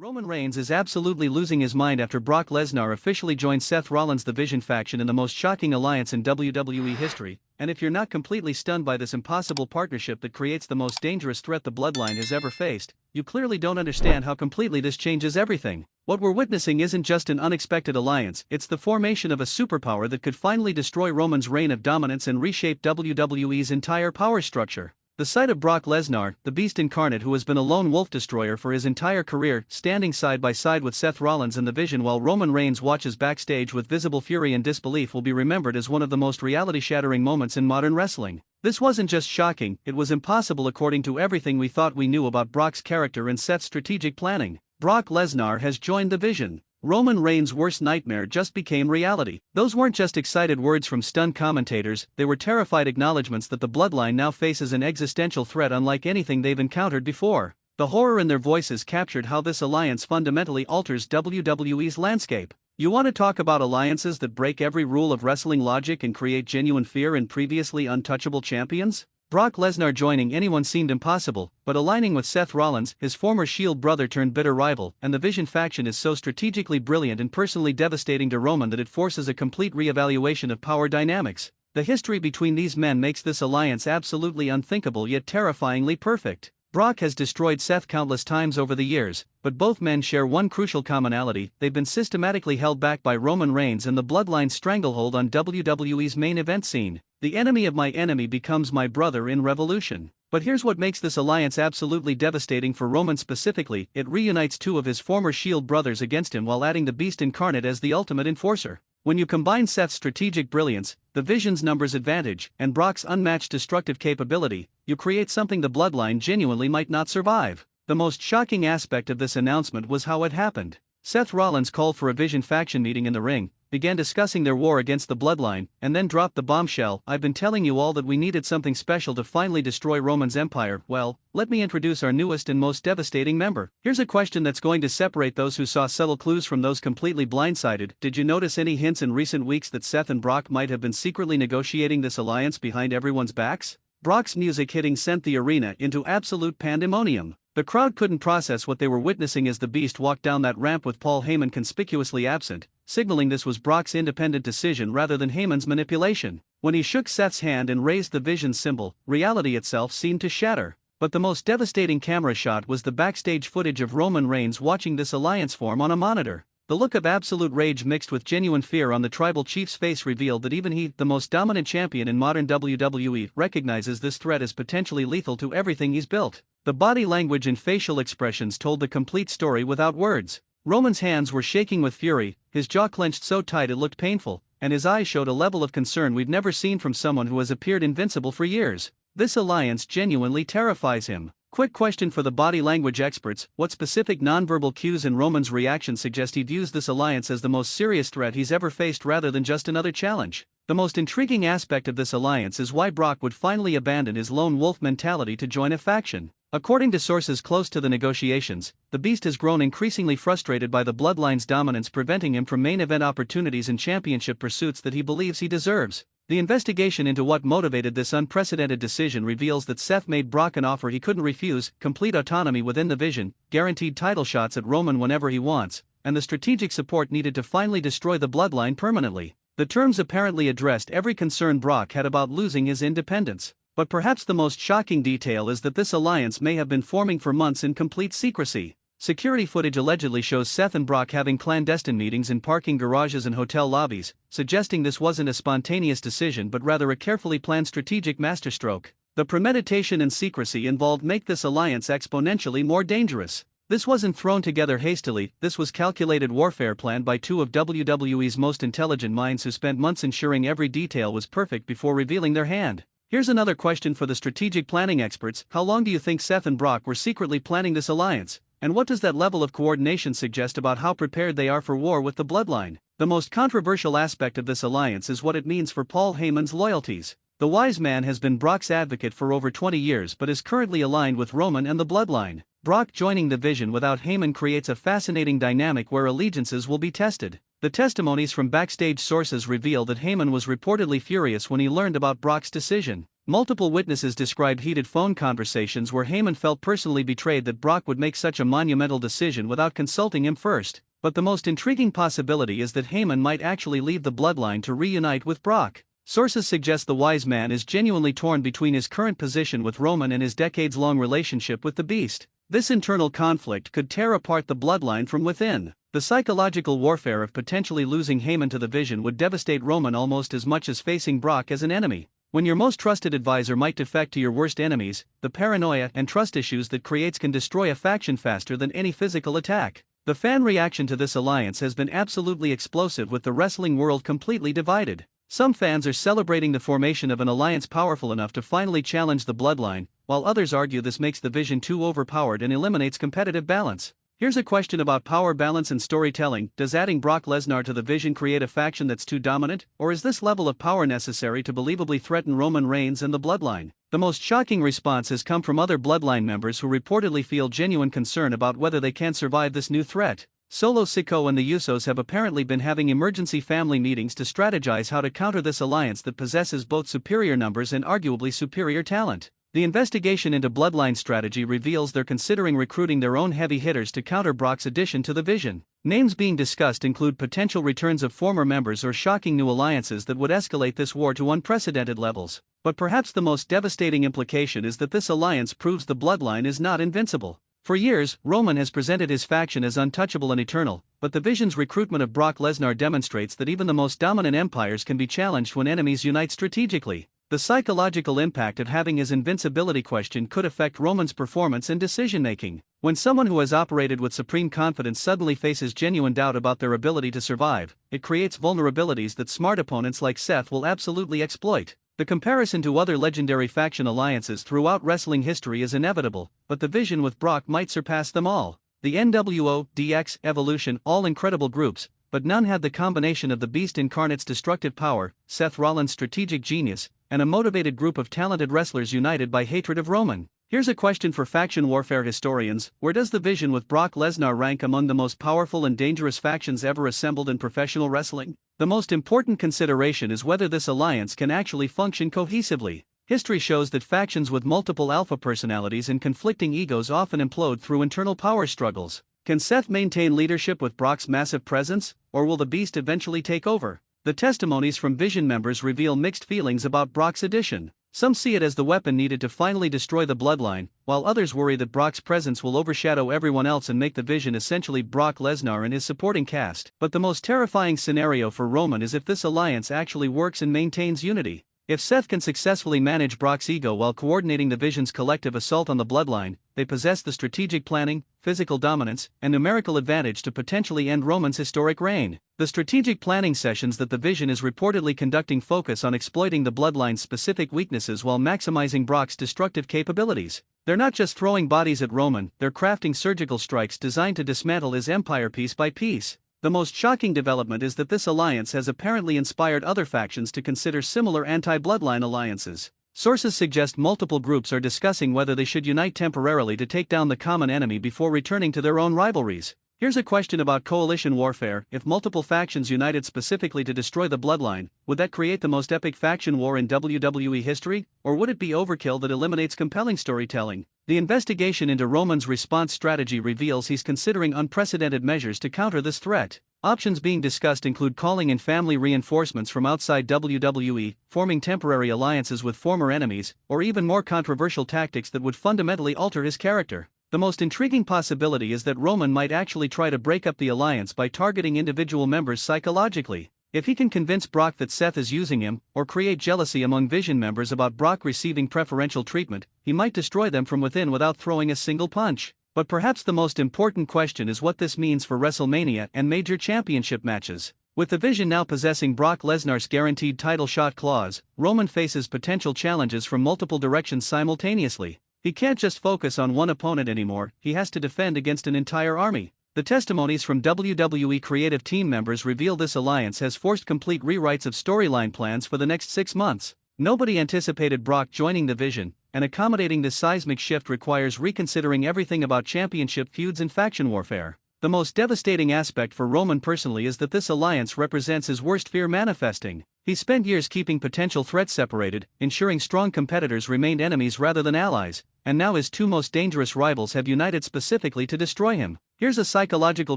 Roman Reigns is absolutely losing his mind after Brock Lesnar officially joined Seth Rollins' The Vision faction in the most shocking alliance in WWE history, and if you're not completely stunned by this impossible partnership that creates the most dangerous threat the Bloodline has ever faced, you clearly don't understand how completely this changes everything. What we're witnessing isn't just an unexpected alliance, it's the formation of a superpower that could finally destroy Roman's reign of dominance and reshape WWE's entire power structure. The sight of Brock Lesnar, the beast incarnate who has been a lone wolf destroyer for his entire career, standing side by side with Seth Rollins in the Vision while Roman Reigns watches backstage with visible fury and disbelief will be remembered as one of the most reality-shattering moments in modern wrestling. This wasn't just shocking, it was impossible according to everything we thought we knew about Brock's character and Seth's strategic planning. Brock Lesnar has joined the Vision. Roman Reigns' worst nightmare just became reality. Those weren't just excited words from stunned commentators, they were terrified acknowledgments that the Bloodline now faces an existential threat unlike anything they've encountered before. The horror in their voices captured how this alliance fundamentally alters WWE's landscape. You want to talk about alliances that break every rule of wrestling logic and create genuine fear in previously untouchable champions? Brock Lesnar joining anyone seemed impossible, but aligning with Seth Rollins, his former Shield brother turned bitter rival, and the Vision faction is so strategically brilliant and personally devastating to Roman that it forces a complete re-evaluation of power dynamics. The history between these men makes this alliance absolutely unthinkable yet terrifyingly perfect. Brock has destroyed Seth countless times over the years, but both men share one crucial commonality: they've been systematically held back by Roman Reigns and the Bloodline's stranglehold on WWE's main event scene. The enemy of my enemy becomes my brother in Revolution. But here's what makes this alliance absolutely devastating for Roman specifically: it reunites two of his former Shield brothers against him while adding the Beast incarnate as the ultimate enforcer. When you combine Seth's strategic brilliance, the Vision's numbers advantage, and Brock's unmatched destructive capability, you create something the Bloodline genuinely might not survive. The most shocking aspect of this announcement was how it happened. Seth Rollins called for a Vision faction meeting in the ring, began discussing their war against the Bloodline, and then dropped the bombshell: "I've been telling you all that we needed something special to finally destroy Roman's empire. Well, let me introduce our newest and most devastating member." Here's a question that's going to separate those who saw subtle clues from those completely blindsided. Did you notice any hints in recent weeks that Seth and Brock might have been secretly negotiating this alliance behind everyone's backs? Brock's music hitting sent the arena into absolute pandemonium. The crowd couldn't process what they were witnessing as the Beast walked down that ramp with Paul Heyman conspicuously absent, signaling this was Brock's independent decision rather than Heyman's manipulation. When he shook Seth's hand and raised the Vision symbol, reality itself seemed to shatter. But the most devastating camera shot was the backstage footage of Roman Reigns watching this alliance form on a monitor. The look of absolute rage mixed with genuine fear on the tribal chief's face revealed that even he, the most dominant champion in modern WWE, recognizes this threat as potentially lethal to everything he's built. The body language and facial expressions told the complete story without words. Roman's hands were shaking with fury, his jaw clenched so tight it looked painful, and his eyes showed a level of concern we've never seen from someone who has appeared invincible for years. This alliance genuinely terrifies him. Quick question for the body language experts: what specific nonverbal cues in Roman's reaction suggest he views this alliance as the most serious threat he's ever faced rather than just another challenge? The most intriguing aspect of this alliance is why Brock would finally abandon his lone wolf mentality to join a faction. According to sources close to the negotiations, the Beast has grown increasingly frustrated by the Bloodline's dominance, preventing him from main event opportunities and championship pursuits that he believes he deserves. The investigation into what motivated this unprecedented decision reveals that Seth made Brock an offer he couldn't refuse: complete autonomy within the Vision, guaranteed title shots at Roman whenever he wants, and the strategic support needed to finally destroy the Bloodline permanently. The terms apparently addressed every concern Brock had about losing his independence. But perhaps the most shocking detail is that this alliance may have been forming for months in complete secrecy. Security footage allegedly shows Seth and Brock having clandestine meetings in parking garages and hotel lobbies, suggesting this wasn't a spontaneous decision but rather a carefully planned strategic masterstroke. The premeditation and secrecy involved make this alliance exponentially more dangerous. This wasn't thrown together hastily, this was calculated warfare planned by two of WWE's most intelligent minds who spent months ensuring every detail was perfect before revealing their hand. Here's another question for the strategic planning experts: how long do you think Seth and Brock were secretly planning this alliance? And what does that level of coordination suggest about how prepared they are for war with the Bloodline? The most controversial aspect of this alliance is what it means for Paul Heyman's loyalties. The wise man has been Brock's advocate for over 20 years but is currently aligned with Roman and the Bloodline. Brock joining the Vision without Heyman creates a fascinating dynamic where allegiances will be tested. The testimonies from backstage sources reveal that Heyman was reportedly furious when he learned about Brock's decision. Multiple witnesses described heated phone conversations where Heyman felt personally betrayed that Brock would make such a monumental decision without consulting him first. But the most intriguing possibility is that Heyman might actually leave the Bloodline to reunite with Brock. Sources suggest the wise man is genuinely torn between his current position with Roman and his decades-long relationship with the Beast. This internal conflict could tear apart the Bloodline from within. The psychological warfare of potentially losing Heyman to the Vision would devastate Roman almost as much as facing Brock as an enemy. When your most trusted advisor might defect to your worst enemies, the paranoia and trust issues that creates can destroy a faction faster than any physical attack. The fan reaction to this alliance has been absolutely explosive, with the wrestling world completely divided. Some fans are celebrating the formation of an alliance powerful enough to finally challenge the Bloodline, while others argue this makes the Vision too overpowered and eliminates competitive balance. Here's a question about power balance and storytelling: does adding Brock Lesnar to the Vision create a faction that's too dominant, or is this level of power necessary to believably threaten Roman Reigns and the Bloodline? The most shocking response has come from other Bloodline members who reportedly feel genuine concern about whether they can survive this new threat. Solo Sikoa and the Usos have apparently been having emergency family meetings to strategize how to counter this alliance that possesses both superior numbers and arguably superior talent. The investigation into Bloodline strategy reveals they're considering recruiting their own heavy hitters to counter Brock's addition to the Vision. Names being discussed include potential returns of former members or shocking new alliances that would escalate this war to unprecedented levels. But perhaps the most devastating implication is that this alliance proves the Bloodline is not invincible. For years, Roman has presented his faction as untouchable and eternal, but the Vision's recruitment of Brock Lesnar demonstrates that even the most dominant empires can be challenged when enemies unite strategically. The psychological impact of having his invincibility questioned could affect Roman's performance and decision-making. When someone who has operated with supreme confidence suddenly faces genuine doubt about their ability to survive, it creates vulnerabilities that smart opponents like Seth will absolutely exploit. The comparison to other legendary faction alliances throughout wrestling history is inevitable, but the Vision with Brock might surpass them all. The NWO, DX, Evolution, all incredible groups, but none had the combination of the Beast incarnate's destructive power, Seth Rollins' strategic genius, and a motivated group of talented wrestlers united by hatred of Roman. Here's a question for faction warfare historians: where does the Vision with Brock Lesnar rank among the most powerful and dangerous factions ever assembled in professional wrestling? The most important consideration is whether this alliance can actually function cohesively. History shows that factions with multiple alpha personalities and conflicting egos often implode through internal power struggles. Can Seth maintain leadership with Brock's massive presence, or will the Beast eventually take over? The testimonies from Vision members reveal mixed feelings about Brock's addition. Some see it as the weapon needed to finally destroy the Bloodline, while others worry that Brock's presence will overshadow everyone else and make the Vision essentially Brock Lesnar and his supporting cast. But the most terrifying scenario for Roman is if this alliance actually works and maintains unity. If Seth can successfully manage Brock's ego while coordinating the Vision's collective assault on the Bloodline, they possess the strategic planning, physical dominance, and numerical advantage to potentially end Roman's historic reign. The strategic planning sessions that the Vision is reportedly conducting focus on exploiting the Bloodline's specific weaknesses while maximizing Brock's destructive capabilities. They're not just throwing bodies at Roman, they're crafting surgical strikes designed to dismantle his empire piece by piece. The most shocking development is that this alliance has apparently inspired other factions to consider similar anti-Bloodline alliances. Sources suggest multiple groups are discussing whether they should unite temporarily to take down the common enemy before returning to their own rivalries. Here's a question about coalition warfare: if multiple factions united specifically to destroy the Bloodline, would that create the most epic faction war in WWE history, or would it be overkill that eliminates compelling storytelling? The investigation into Roman's response strategy reveals he's considering unprecedented measures to counter this threat. Options being discussed include calling in family reinforcements from outside WWE, forming temporary alliances with former enemies, or even more controversial tactics that would fundamentally alter his character. The most intriguing possibility is that Roman might actually try to break up the alliance by targeting individual members psychologically. If he can convince Brock that Seth is using him, or create jealousy among Vision members about Brock receiving preferential treatment, he might destroy them from within without throwing a single punch. But perhaps the most important question is what this means for WrestleMania and major championship matches. With the Vision now possessing Brock Lesnar's guaranteed title shot clause, Roman faces potential challenges from multiple directions simultaneously. He can't just focus on one opponent anymore, he has to defend against an entire army. The testimonies from WWE creative team members reveal this alliance has forced complete rewrites of storyline plans for the next 6 months. Nobody anticipated Brock joining the Vision, and accommodating this seismic shift requires reconsidering everything about championship feuds and faction warfare. The most devastating aspect for Roman personally is that this alliance represents his worst fear manifesting. He spent years keeping potential threats separated, ensuring strong competitors remained enemies rather than allies, and now his two most dangerous rivals have united specifically to destroy him. Here's a psychological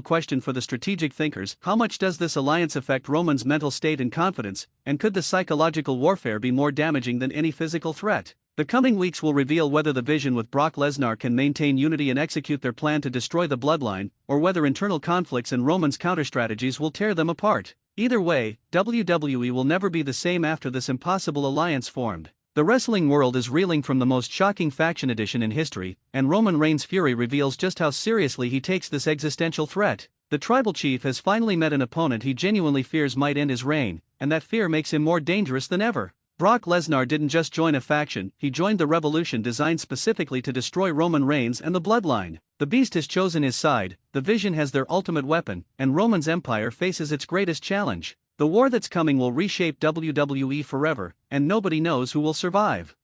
question for the strategic thinkers: how much does this alliance affect Roman's mental state and confidence, and could the psychological warfare be more damaging than any physical threat? The coming weeks will reveal whether the Vision with Brock Lesnar can maintain unity and execute their plan to destroy the Bloodline, or whether internal conflicts and Roman's counterstrategies will tear them apart. Either way, WWE will never be the same after this impossible alliance formed. The wrestling world is reeling from the most shocking faction addition in history, and Roman Reigns' fury reveals just how seriously he takes this existential threat. The tribal chief has finally met an opponent he genuinely fears might end his reign, and that fear makes him more dangerous than ever. Brock Lesnar didn't just join a faction, he joined the revolution designed specifically to destroy Roman Reigns and the Bloodline. The Beast has chosen his side, the Vision has their ultimate weapon, and Roman's empire faces its greatest challenge. The war that's coming will reshape WWE forever, and nobody knows who will survive.